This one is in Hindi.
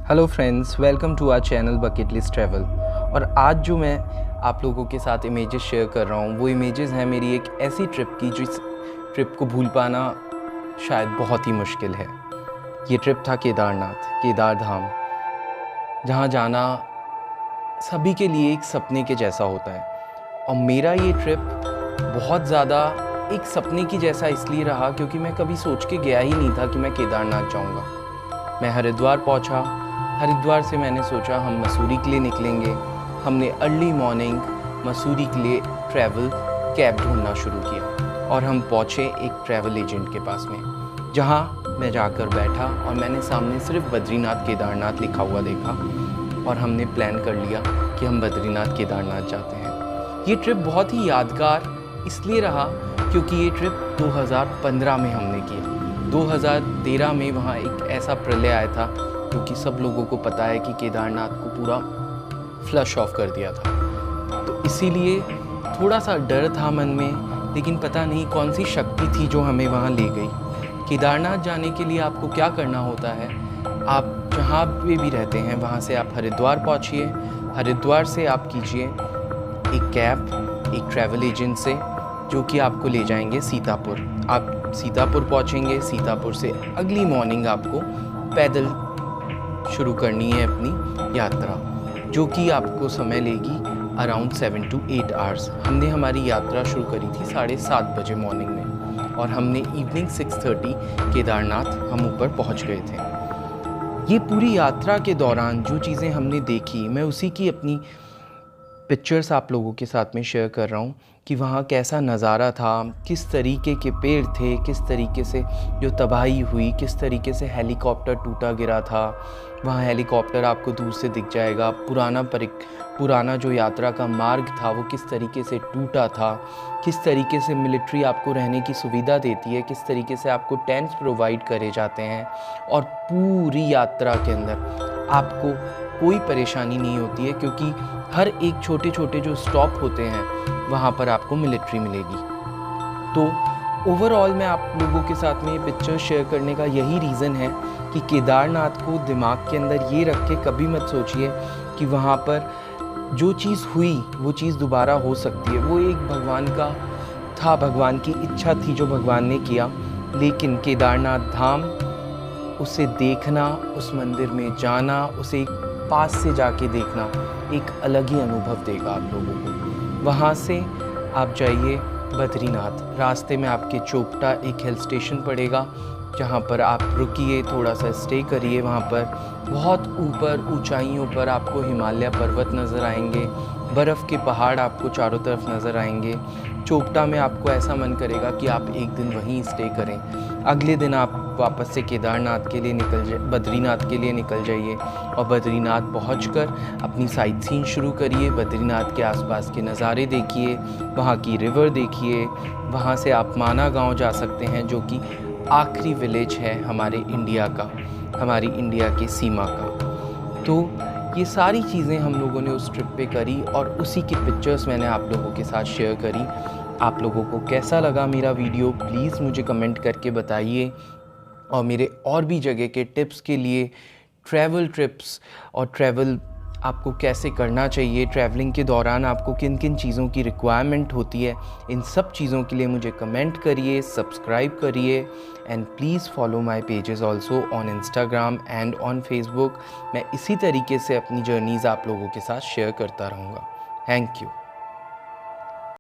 Hello friends, welcome to our channel bucket list travel. और आज जो मैं आप लोगों के साथ इमेजेस शेयर कर रहा हूँ वो इमेजेस हैं मेरी एक ऐसी ट्रिप की जिस ट्रिप को भूल पाना शायद बहुत ही मुश्किल है। ये ट्रिप था केदार धाम, जहाँ जाना सभी के लिए एक सपने के जैसा होता है। और मेरा ये ट्रिप बहुत ज़्यादा एक सपने की जैसा इसलिए रहा क्योंकि मैं कभी सोच के गया ही नहीं था कि मैं केदारनाथ जाऊँगा। मैं हरिद्वार पहुँचा। हरिद्वार से मैंने सोचा हम मसूरी के लिए निकलेंगे। हमने अर्ली मॉर्निंग मसूरी के लिए ट्रैवल कैब ढूंढना शुरू किया और हम पहुँचे एक ट्रैवल एजेंट के पास में, जहाँ मैं जाकर बैठा और मैंने सामने सिर्फ बद्रीनाथ केदारनाथ लिखा हुआ देखा और हमने प्लान कर लिया कि हम बद्रीनाथ केदारनाथ जाते हैं। ये ट्रिप बहुत ही यादगार इसलिए रहा क्योंकि ये ट्रिप 2015 में हमने किया। 2013 में वहाँ एक ऐसा प्रलय आया था क्योंकि सब लोगों को पता है कि केदारनाथ को पूरा फ्लश ऑफ कर दिया था, तो इसीलिए थोड़ा सा डर था मन में, लेकिन पता नहीं कौन सी शक्ति थी जो हमें वहाँ ले गई। केदारनाथ जाने के लिए आपको क्या करना होता है, आप जहाँ पे भी रहते हैं वहाँ से आप हरिद्वार पहुँचिए। हरिद्वार से आप कीजिए एक कैब एक ट्रैवल एजेंट से, जो कि आपको ले जाएंगे सीतापुर। आप सीतापुर पहुँचेंगे। सीतापुर से अगली मॉर्निंग आपको पैदल शुरू करनी है अपनी यात्रा, जो कि आपको समय लेगी अराउंड 7 to 8 आवर्स। हमने हमारी यात्रा शुरू करी थी 7:30 बजे मॉर्निंग में और हमने इवनिंग 6:30 केदारनाथ हम ऊपर पहुंच गए थे। ये पूरी यात्रा के दौरान जो चीज़ें हमने देखी, मैं उसी की अपनी पिक्चर्स आप लोगों के साथ में शेयर कर रहा हूँ कि वहाँ कैसा नज़ारा था, किस तरीके के पेड़ थे, किस तरीके से जो तबाही हुई, किस तरीके से हेलीकॉप्टर टूटा गिरा था। वहाँ हेलीकॉप्टर आपको दूर से दिख जाएगा। पुराना जो यात्रा का मार्ग था वो किस तरीके से टूटा था, किस तरीके से मिलिट्री आपको रहने की सुविधा देती है, किस तरीके से आपको टेंट्स प्रोवाइड करे जाते हैं। और पूरी यात्रा के अंदर आपको कोई परेशानी नहीं होती है क्योंकि हर एक छोटे छोटे जो स्टॉप होते हैं वहाँ पर आपको मिलिट्री मिलेगी। तो ओवरऑल मैं आप लोगों के साथ में ये पिक्चर शेयर करने का यही रीज़न है कि केदारनाथ को दिमाग के अंदर ये रख के कभी मत सोचिए कि वहाँ पर जो चीज़ हुई वो चीज़ दोबारा हो सकती है। वो एक भगवान का था, भगवान की इच्छा थी जो भगवान ने किया। लेकिन केदारनाथ धाम, उसे देखना, उस मंदिर में जाना, उसे एक पास से जाके देखना एक अलग ही अनुभव देगा आप लोगों को। वहाँ से आप जाइए बद्रीनाथ। रास्ते में आपके चोपटा एक हिल स्टेशन पड़ेगा जहाँ पर आप रुकिए, थोड़ा सा स्टे करिए। वहाँ पर बहुत ऊपर ऊंचाइयों पर आपको हिमालय पर्वत नज़र आएंगे, बर्फ़ के पहाड़ आपको चारों तरफ नज़र आएंगे। चोपटा में आपको ऐसा मन करेगा कि आप एक दिन वहीं स्टे करें। अगले दिन आप वापस से केदारनाथ के लिए बद्रीनाथ के लिए निकल जाइए और बद्रीनाथ पहुंचकर अपनी साइट सीइंग शुरू करिए। बद्रीनाथ के आसपास के नज़ारे देखिए, वहाँ की रिवर देखिए। वहाँ से आप माना गांव जा सकते हैं, जो कि आखिरी विलेज है हमारे इंडिया का, हमारी इंडिया की सीमा का। तो ये सारी चीज़ें हम लोगों ने उस ट्रिप पे करी और उसी की पिक्चर्स मैंने आप लोगों के साथ शेयर करी। आप लोगों को कैसा लगा मेरा वीडियो प्लीज़ मुझे कमेंट करके बताइए। और मेरे और भी जगह के टिप्स के लिए, ट्रैवल ट्रिप्स और ट्रैवल आपको कैसे करना चाहिए, ट्रैवलिंग के दौरान आपको किन किन चीज़ों की रिक्वायरमेंट होती है, इन सब चीज़ों के लिए मुझे कमेंट करिए, सब्सक्राइब करिए and please follow my pages also on Instagram and on Facebook. मैं इसी तरीके से अपनी जर्नीज़ आप लोगों के साथ शेयर करता रहूँगा। Thank you.